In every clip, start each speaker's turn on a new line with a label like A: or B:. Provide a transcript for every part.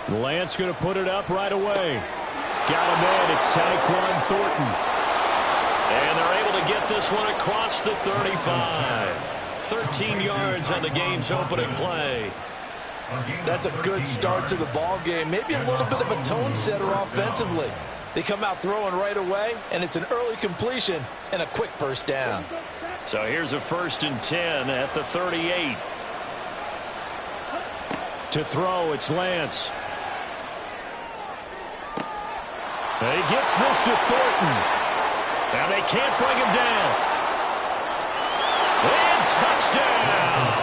A: Lance going to put it up right away. Got him in. It's Tyquan Thornton. And they're able to get this one across the 35. 13 yards on the game's opening play.
B: That's a good start to the ball game. Maybe a little bit of a tone setter offensively. They come out throwing right away, and it's an early completion and a quick first down.
A: So here's a 1st and 10 at the 38. To throw, it's Lance. He gets this to Thornton. Now they can't bring him down. And touchdown!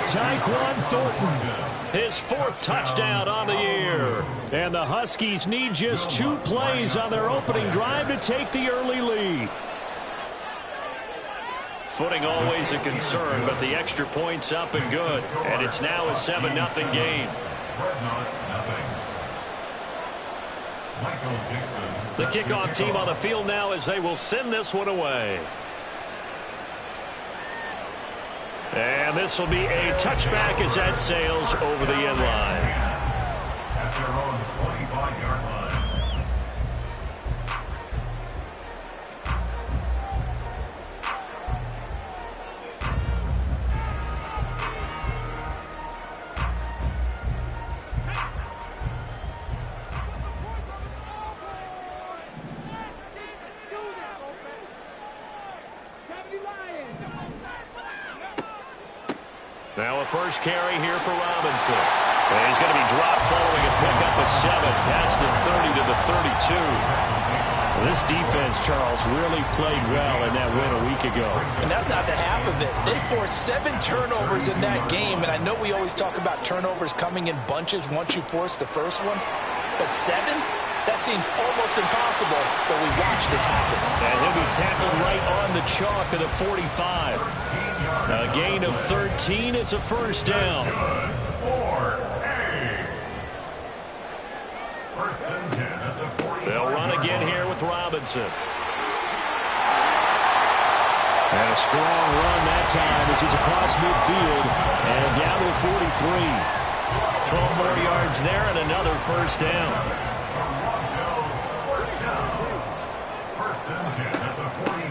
A: Tyquan Thornton, his 4th touchdown on the year. And the Huskies need just 2 plays on their opening drive to take the early lead. Footing always a concern, but the extra point's up and good. And it's now a 7-0 game. The kickoff team on the field now as they will send this one away. And this will be a touchback as that sails over the end line. At their own 25-yard line. Now a first carry here for Robinson. And he's going to be dropped following a pickup of 7 past the 30 to the 32. Well, this defense, Charles, really played well in that win a week ago.
B: And that's not the half of it. They forced 7 turnovers in that game. And I know we always talk about turnovers coming in bunches once you force the first one. But 7? That seems almost impossible, but we watched it happen.
A: And he'll be tackled right on the chalk of the 45. A gain of 13. It's a first down. They'll run again here with Robinson. And a strong run that time as he's across midfield and down to the 43. 12 more yards there and another first down.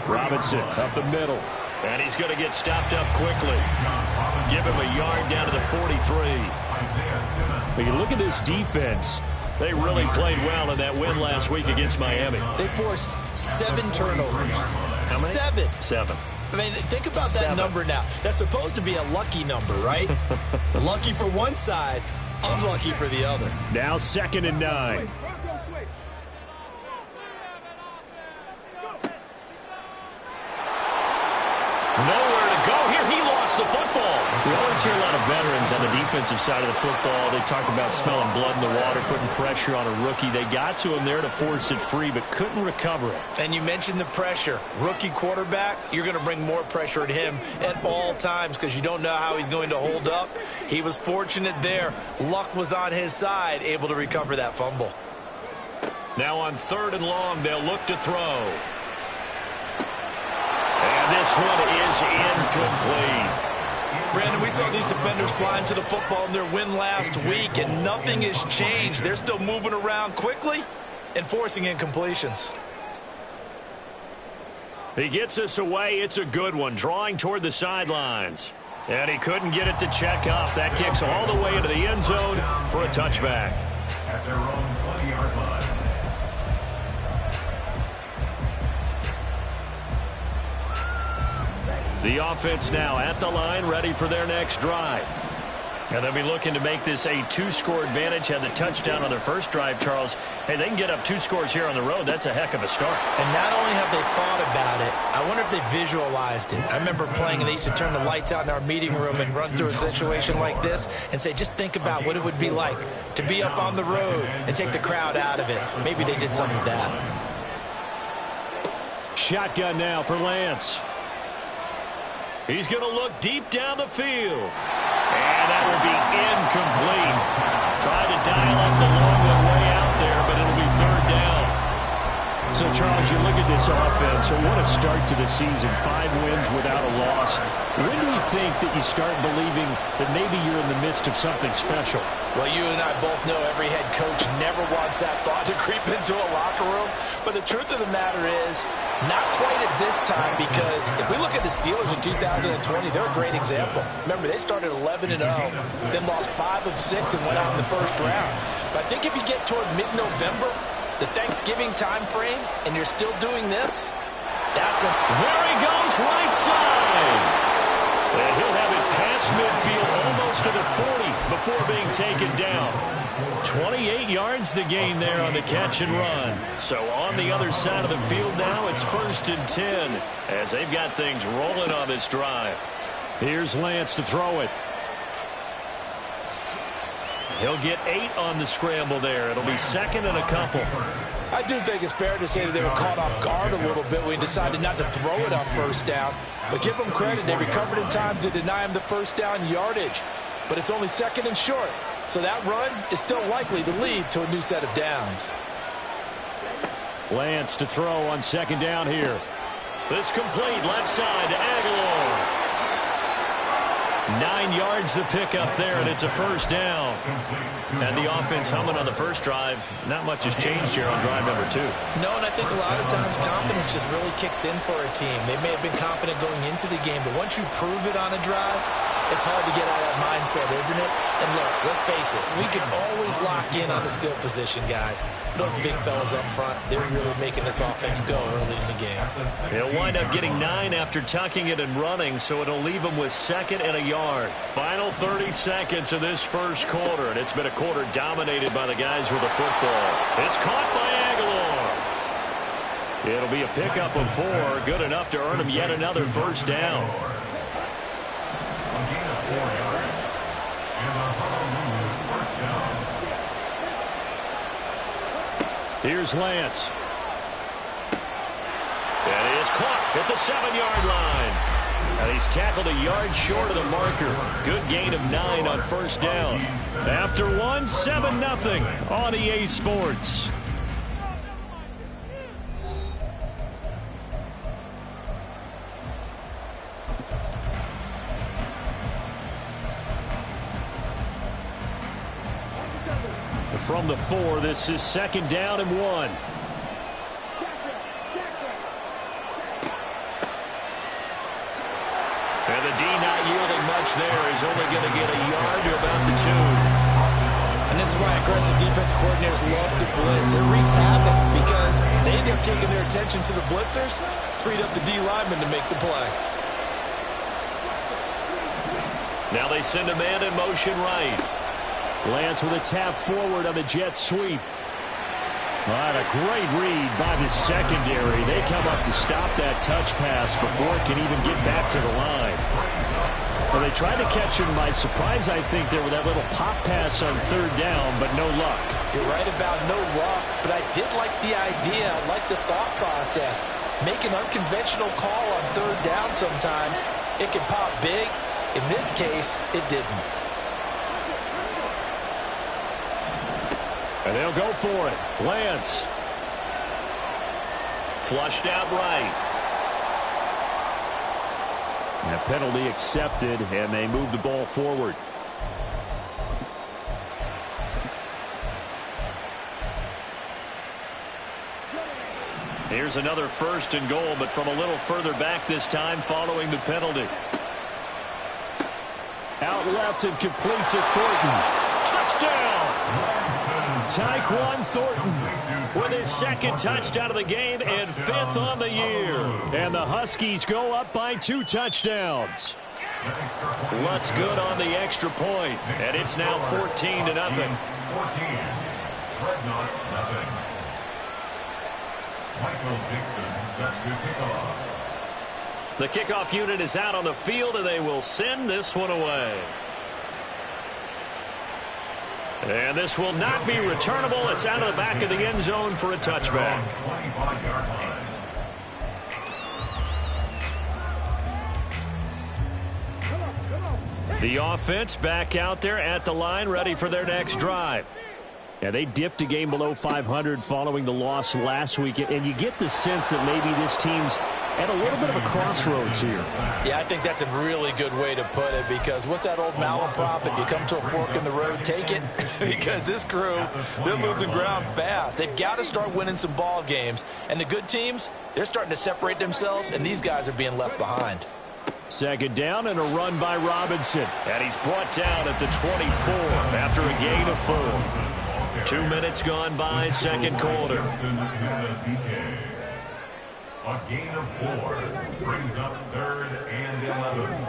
A: Robinson up the middle. And he's going to get stopped up quickly. Give him a yard down to the 43. When you look at this defense, they really played well in that win last week against Miami.
B: They forced 7 turnovers.
A: How many?
B: 7.
A: 7.
B: I mean, think about that number now. That's supposed to be a lucky number, right? Lucky for one side, unlucky for the other.
A: Now 2nd and 9. Nowhere to go here. He lost the football. We always hear a lot of veterans on the defensive side of the football. They talk about smelling blood in the water, putting pressure on a rookie. They got to him there to force it free, but couldn't recover it.
B: And you mentioned the pressure. Rookie quarterback, you're going to bring more pressure at him at all times because you don't know how he's going to hold up. He was fortunate there. Luck was on his side, able to recover that fumble.
A: Now on 3rd and long, they'll look to throw. And this one is incomplete.
B: Brandon, we saw these defenders flying to the football in their win last week, and nothing has changed. They're still moving around quickly and forcing incompletions.
A: He gets us away. It's a good one, drawing toward the sidelines. And he couldn't get it to check up. That kicks all the way into the end zone for a touchback. At their own 20-yard line. The offense now at the line, ready for their next drive. And they'll be looking to make this a 2-score advantage. Had the touchdown on their first drive, Charles. Hey, they can get up 2 scores here on the road. That's a heck of a start.
B: And not only have they thought about it, I wonder if they visualized it. I remember playing, and they used to turn the lights out in our meeting room and run through a situation like this and say, just think about what it would be like to be up on the road and take the crowd out of it. Maybe they did some of that.
A: Shotgun now for Lance. He's going to look deep down the field. And that will be incomplete. Tried to dial up the long one way out there, but it'll be 3rd down. So, Charles, you look at this offense, and what a start to the season. 5 wins without a loss. When do you think that you start believing that maybe you're in the midst of something special?
B: Well, you and I both know every head coach never wants that thought to creep into a locker room. But the truth of the matter is, not quite at this time, because if we look at the Steelers in 2020, they're a great example. Remember, they started 11-0, then lost 5 of 6 and went out in the first round. But I think if you get toward mid-November, the Thanksgiving time frame, and you're still doing this, that's when...
A: There he goes, right side. And he'll have it past midfield, almost to the 40 before being taken down. 28 yards the gain there on the catch and run. So on the other side of the field now, it's 1st and 10 as they've got things rolling on this drive. Here's Lance to throw it. He'll get 8 on the scramble there. It'll be 2nd and a couple.
B: I do think it's fair to say that they were caught off guard a little bit when we decided not to throw it on 1st down. But give them credit. They recovered in time to deny him the 1st down yardage. But it's only 2nd and short. So that run is still likely to lead to a new set of downs.
A: Lance to throw on 2nd down here. This complete left side to Aguilar. 9 yards the pickup there, and it's a 1st down. And the offense humming on the first drive. Not much has changed here on drive number 2.
B: No, and I think a lot of times confidence just really kicks in for a team. They may have been confident going into the game, but once you prove it on a drive, it's hard to get out of that mindset, isn't it? And look, let's face it, we can always lock in on the skill position, guys. Those big fellas up front, they're really making this offense go early in the game.
A: He'll wind up getting 9 after tucking it and running, so it'll leave him with 2nd and a yard. Final 30 seconds of this first quarter, and it's been a quarter dominated by the guys with the football. It's caught by Aguilar. It'll be a pickup of 4, good enough to earn him yet another 1st down. Here's Lance. And he is caught at the 7-yard line. And he's tackled a yard short of the marker. Good gain of 9 on 1st down. After 1, 7-0 on EA Sports. From the 4, this is 2nd down and 1. And the D not yielding much there. He's only going to get a yard to about the 2.
B: And this is why aggressive defense coordinators love to blitz. It wreaks havoc because they end up taking their attention to the blitzers, freed up the D lineman to make the play.
A: Now they send a man in motion right. Lance with a tap forward on the jet sweep. What a great read by the secondary. They come up to stop that touch pass before it can even get back to the line. Well, they tried to catch him by surprise, I think, there with that little pop pass on 3rd down, but no luck.
B: You're right about no luck, but I did like the idea. I like the thought process. Make an unconventional call on 3rd down sometimes. It can pop big. In this case, it didn't.
A: And they'll go for it. Lance. Flushed out right. And a penalty accepted, and they move the ball forward. Here's another 1st and goal, but from a little further back this time following the penalty. Out left and complete to Thornton. Touchdown! Tyquan Thornton with his 2nd touchdown of the game and 5th on the year. And the Huskies go up by 2 touchdowns. Lutz good on the extra point, and it's now 14-0. The kickoff unit is out on the field, and they will send this one away. And this will not be returnable. It's out of the back of the end zone for a touchback. The offense back out there at the line, ready for their next drive. Yeah, they dipped a game below 500 following the loss last week, and you get the sense that maybe this team's at a little bit of a crossroads here.
B: Yeah, I think that's a really good way to put it, because what's that old malaprop? If you come to a fork in the road, take it. Because this crew, they're losing ground fast. They've got to start winning some ball games. And the good teams, they're starting to separate themselves, and these guys are being left behind.
A: Second down and a run by Robinson. And he's brought down at the 24 after a gain of 4. 2 minutes gone by, second quarter.
C: A gain of 4 brings up 3rd and 11.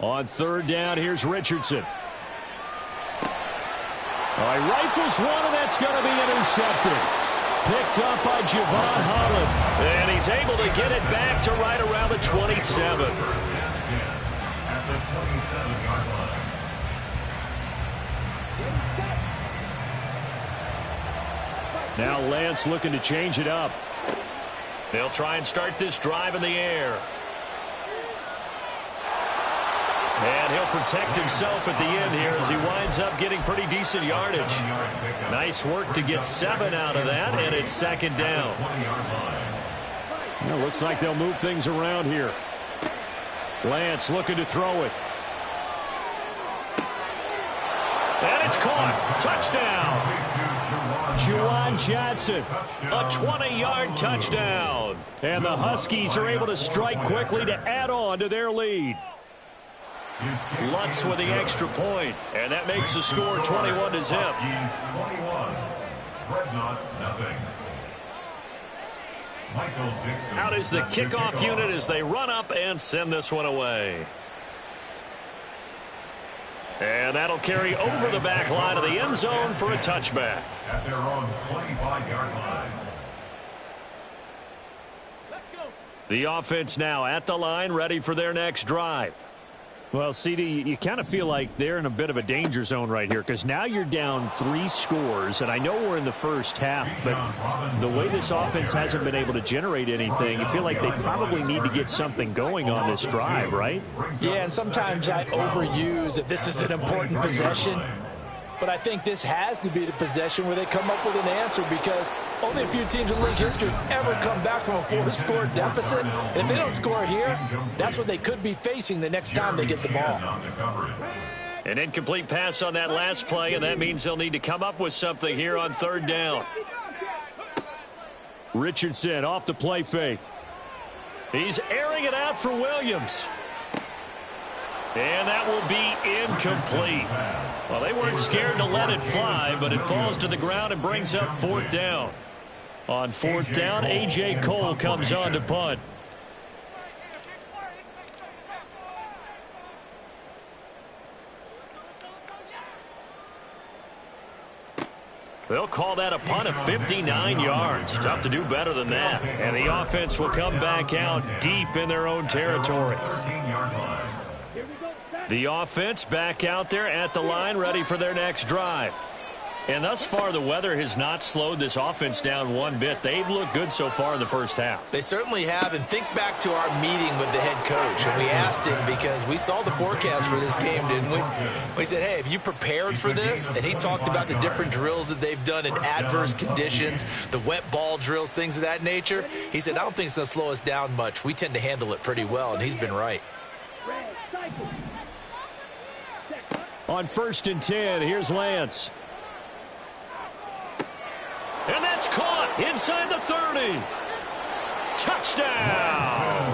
A: On 3rd down, here's Richardson. All right, rifles one, and that's going to be intercepted. Picked up by Javon Holland. And he's able to get it back to right around the 27.
C: At the 27-yard line.
A: Now Lance looking to change it up. They'll try and start this drive in the air. And he'll protect himself at the end here as he winds up getting pretty decent yardage. Nice work to get 7 out of that, and it's second down. Well, looks like they'll move things around here. Lance looking to throw it. And it's caught. Touchdown. Juwan Johnson, a 20-yard touchdown. And the Huskies are able to strike quickly to add on to their lead. Lutz with the extra point, and that makes the score 21-0. Out is the kickoff unit as they run up and send this one away. And that'll carry over the back line of the end zone for a touchback.
C: At their own 25-yard line.
A: The offense now at the line, ready for their next drive. Well, CD, you kind of feel like they're in a bit of a danger zone right here, because now you're down 3 scores, and I know we're in the first half, but the way this offense hasn't been able to generate anything, you feel like they probably need to get something going on this drive, right?
B: Yeah, and sometimes I overuse that this is an important possession, but I think this has to be the possession where they come up with an answer, because only a few teams in league history have ever come back from a 4-score deficit. And if they don't score here, that's what they could be facing the next time they get the ball.
A: An incomplete pass on that last play, and that means they'll need to come up with something here on 3rd down. Richardson off the play fake. He's airing it out for Williams. And that will be incomplete. Well, they weren't scared to let it fly, but it falls to the ground and brings up 4th down. On 4th down, A.J. Cole comes on to punt. They'll call that a punt of 59 yards. Tough to do better than that. And the offense will come back out deep in their own territory. The offense back out there at the line, ready for their next drive. And thus far, the weather has not slowed this offense down one bit. They've looked good so far in the first half.
B: They certainly have. And think back to our meeting with the head coach. And we asked him, because we saw the forecast for this game, didn't we? We said, hey, have you prepared for this? And he talked about the different drills that they've done in adverse conditions, the wet ball drills, things of that nature. He said, I don't think it's going to slow us down much. We tend to handle it pretty well, and he's been right.
A: On 1st and 10, here's Lance. And that's caught inside the 30. Touchdown.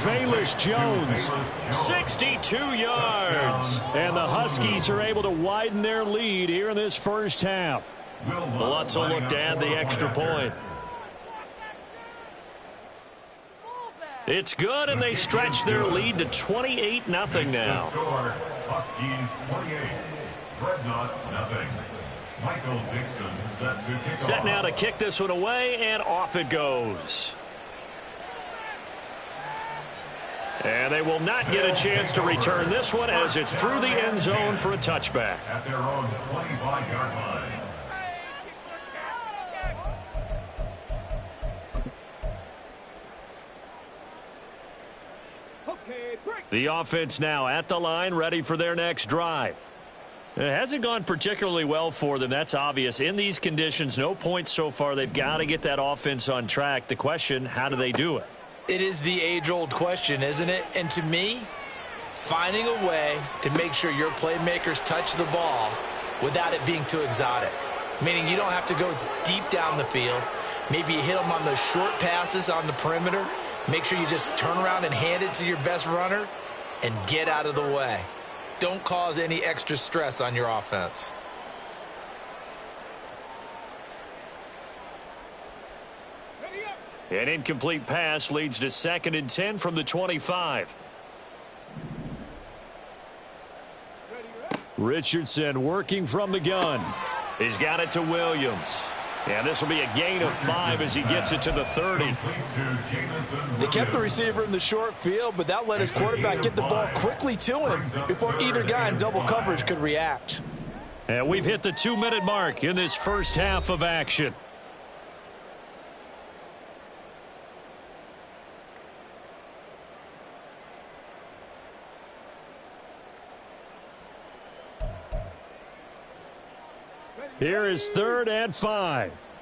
A: Velus Jones, 62 yards. And the Huskies are able to widen their lead here in this first half. Lutz will look to add the extra point. It's good, and they stretch their lead to 28-0 now.
C: Huskies 28, Dreadnoughts 0. Michael Dixon set to kick
A: Set
C: off.
A: now to kick this one away, and off it goes. And they will not get a chance to return this one as it's through the end zone for a touchback.
C: At their own 25-yard line.
A: The offense now at the line, ready for their next drive. It hasn't gone particularly well for them. That's obvious. In these conditions, no points so far. They've got to get that offense on track. The question, how do they do it?
B: It is the age-old question, isn't it? And to me, finding a way to make sure your playmakers touch the ball without it being too exotic. Meaning you don't have to go deep down the field. Maybe you hit them on those short passes on the perimeter. Make sure you just turn around and hand it to your best runner and get out of the way. Don't cause any extra stress on your offense.
A: An incomplete pass leads to 2nd and 10 from the 25. Richardson working from the gun. He's got it to Williams. And this will be a gain of 5 as he gets it to the 30.
D: They kept the receiver in the short field, but that let his quarterback get the ball quickly to him before either guy in double coverage could react.
A: And we've hit the 2-minute mark in this first half of action. Here is 3rd and 5.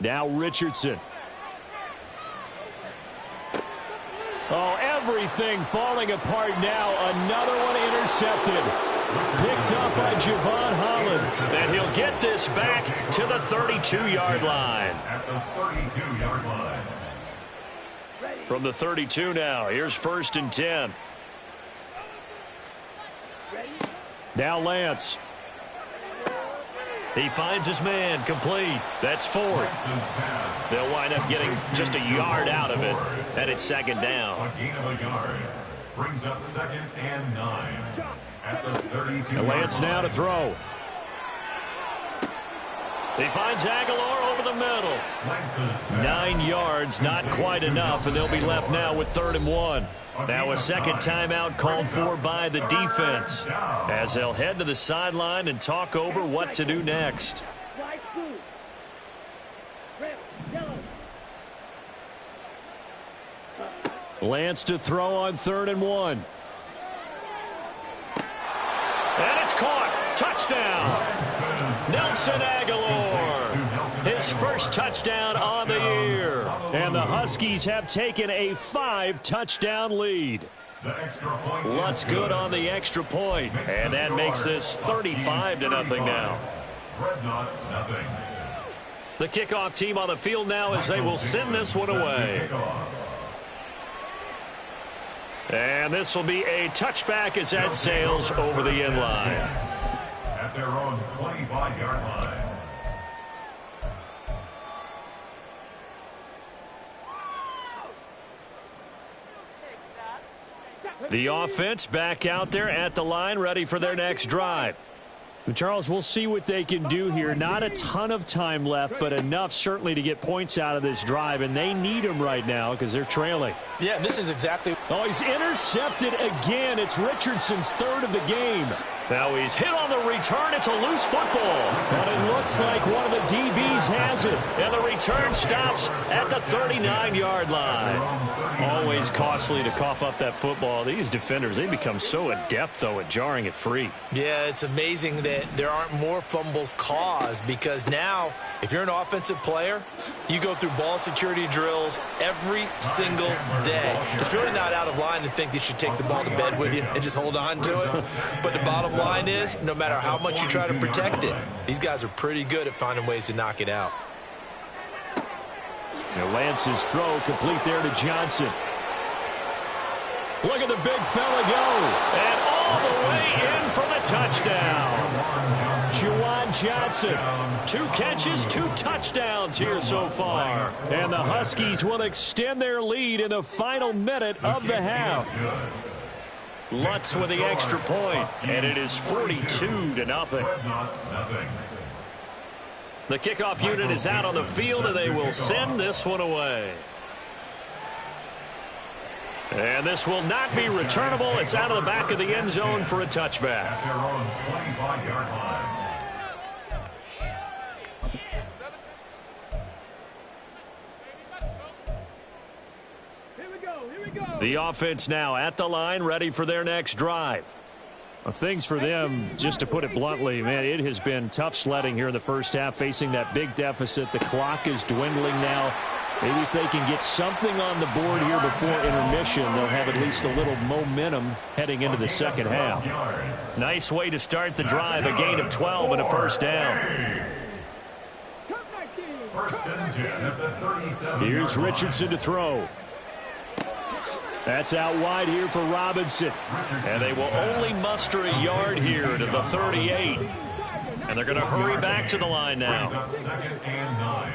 A: Now Richardson. Oh, everything falling apart now. Another one intercepted. Picked up by Javon Holland. And he'll get this back to the 32-yard line.
C: At the 32-yard line.
A: From the 32 now, here's 1st and 10. Now Lance. He finds his man, complete. That's 4th. They'll wind up getting just a yard out of it, and it's 2nd down.
C: A gain of a yard brings up 2nd and 9 at the 32.
A: And Lance now to throw. He finds Aguilar over the middle. 9 yards, not quite enough, and they'll be left now with 3rd and 1. Now a second timeout called for by the defense as they'll head to the sideline and talk over what to do next. Lance to throw on 3rd and 1. And it's caught. Touchdown. Nelson Aguilar. His first touchdown on the year. And the Huskies have taken a 5-touchdown lead. Lutz good on the extra point. And that makes this 35-0 now. The kickoff team on the field now as they will send this one away. And this will be a touchback as that sails over the end line.
C: At their own 25-yard line.
A: The offense back out there at the line, ready for their next drive. Charles, we'll see what they can do here. Not a ton of time left, but enough certainly to get points out of this drive, and they need them right now because they're trailing.
D: Yeah, this is exactly.
A: Oh, he's intercepted again. It's Richardson's 3rd of the game. Now he's hit on the return. It's a loose football. But it looks like one of the DBs has it. And the return stops at the 39-yard line. Always costly to cough up that football. These defenders, they become so adept, though, at jarring it free.
B: Yeah, it's amazing that there aren't more fumbles caused because now, if you're an offensive player, you go through ball security drills every single day. It's really not out of line to think you should take the ball to bed with you and just hold on to it. But the bottom line is, no matter how much you try to protect it, these guys are pretty good at finding ways to knock it out.
A: So Lance's throw complete there to Johnson. Look at the big fella go. And all the way in for the touchdown. Juwan Johnson. 2 catches, 2 touchdowns here so far. And the Huskies will extend their lead in the final minute of the half. Lutz with the extra point, and it is 42-0. The kickoff unit is out on the field, and they will send this one away. And this will not be returnable. It's out of the back of the end zone for a touchback. The offense now at the line, ready for their next drive.
E: Well, things for them, just to put it bluntly, man, it has been tough sledding here in the first half, facing that big deficit. The clock is dwindling now. Maybe if they can get something on the board here before intermission, they'll have at least a little momentum heading into the second half.
A: Nice way to start the drive, a gain of 12 and a first down.
C: First and 10 at the 37.
E: Here's Richardson to throw. That's out wide here for Robinson.
A: And they will only muster a yard here to the 38. And they're going to hurry back to the line now.
C: Second and 9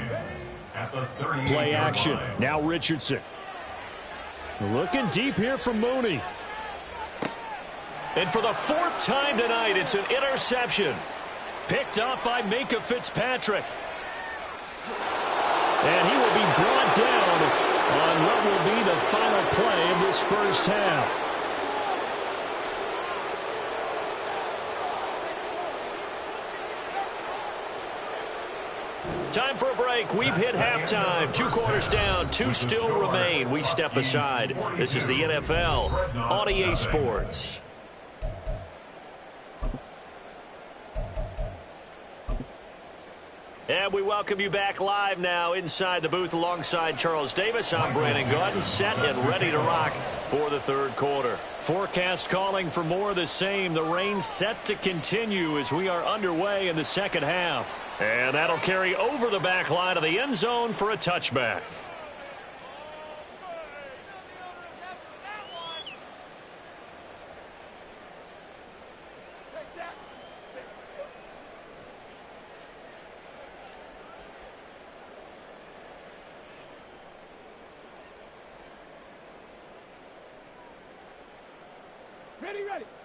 C: at the 38.
E: Play action. Now Richardson. Looking deep here for Mooney.
A: And for the fourth time tonight, it's an interception. Picked up by Minkah Fitzpatrick.
E: And he will be brought down on what will be the final play of this first half.
A: Time for a break. We've hit halftime. 2 quarters down. 2 still remain. We step aside. This is the NFL on EA Sports. And we welcome you back live now inside the booth alongside Charles Davis. I'm Brandon Gaudin, set and ready to rock for the third quarter. Forecast calling for more of the same. The rain set to continue as we are underway in the second half. And that'll carry over the back line of the end zone for a touchback.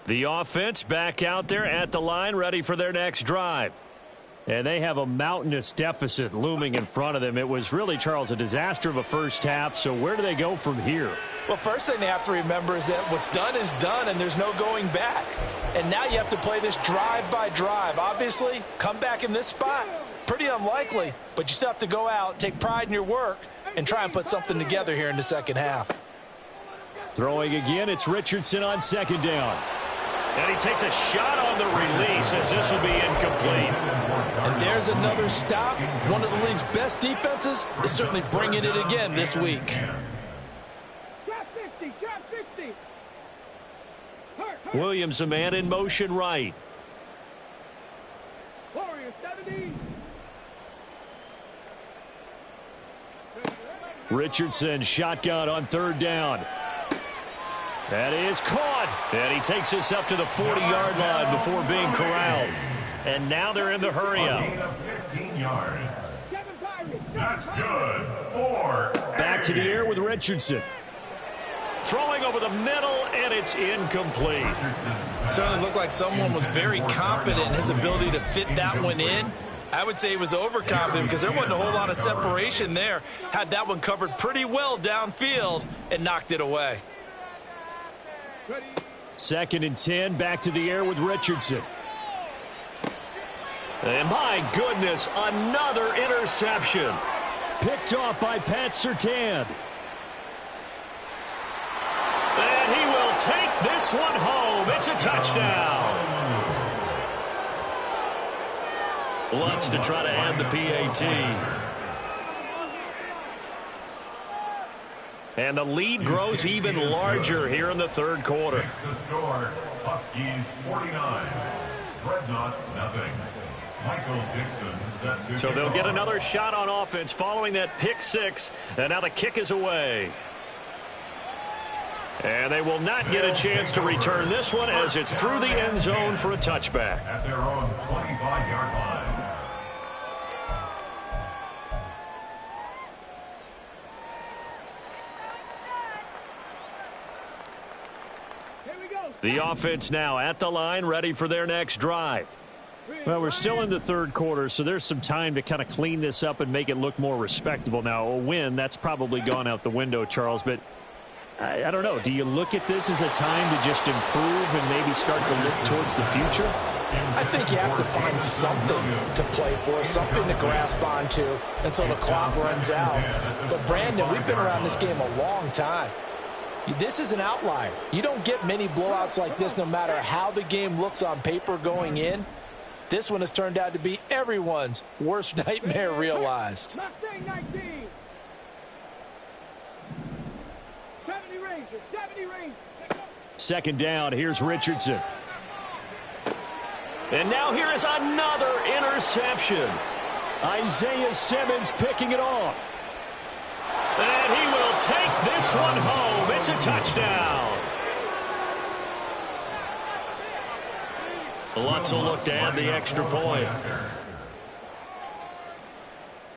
A: The offense back out there at the line, ready for their next drive.
E: And they have a mountainous deficit looming in front of them. It was really, Charles, a disaster of a first half. So where do they go from here?
D: Well, first thing they have to remember is that what's done is done, and there's no going back. And now you have to play this drive by drive. Obviously, come back in this spot, pretty unlikely. But you still have to go out, take pride in your work, and try and put something together here in the second half.
E: Throwing again, it's Richardson on second down.
A: And he takes a shot on the release as this will be incomplete.
D: And there's another stop. One of the league's best defenses is certainly bringing it again this week.
F: Trap 60, trap 60.
A: Williams, a man in motion right.
F: Warrior 70.
E: Richardson shotgun on third down. That is caught.
A: And he takes this up to the 40-yard line before being corralled. And now they're in the hurry-up.
C: 15 yards. That's good. 4.
E: Back to the air with Richardson.
A: Throwing over the middle, and it's incomplete.
B: Certainly looked like someone was very confident in his ability to fit that one in. I would say he was overconfident because there wasn't a whole lot of separation there. Had that one covered pretty well downfield and knocked it away.
E: Second and 10, back to the air with Richardson.
A: And my goodness, another interception.
E: Picked off by Pat Surtain.
A: And he will take this one home. It's a touchdown. Lutz to try to add the PAT. And the lead grows even larger here in the third quarter.
C: The score, Huskies 49, Dreadnoughts nothing. Michael Dixon set to
A: So they'll get another shot on offense following that pick six. And now the kick is away. And they will not get a chance to return this one as it's through the end zone for a touchback.
C: at their own 25-yard line.
A: The offense now at the line, ready for their next drive.
E: Well, we're still in the third quarter, so there's some time to kind of clean this up and make it look more respectable. Now, a win, that's probably gone out the window, Charles, but I don't know. Do you look at this as a time to just improve and maybe start to look towards the future?
D: I think you have to find something to play for, something to grasp onto until the clock runs out. But, Brandon, we've been around this game a long time. This is an outlier. You don't get many blowouts like this no matter how the game looks on paper going in. This one has turned out to be everyone's worst nightmare realized.
F: Mustang 19. 70 Rangers, 70 Rangers.
E: Second down, here's Richardson. And now here is another interception. Isaiah Simmons picking it off.
A: And he will take this one home. It's a touchdown. Lutz will look to add the extra point.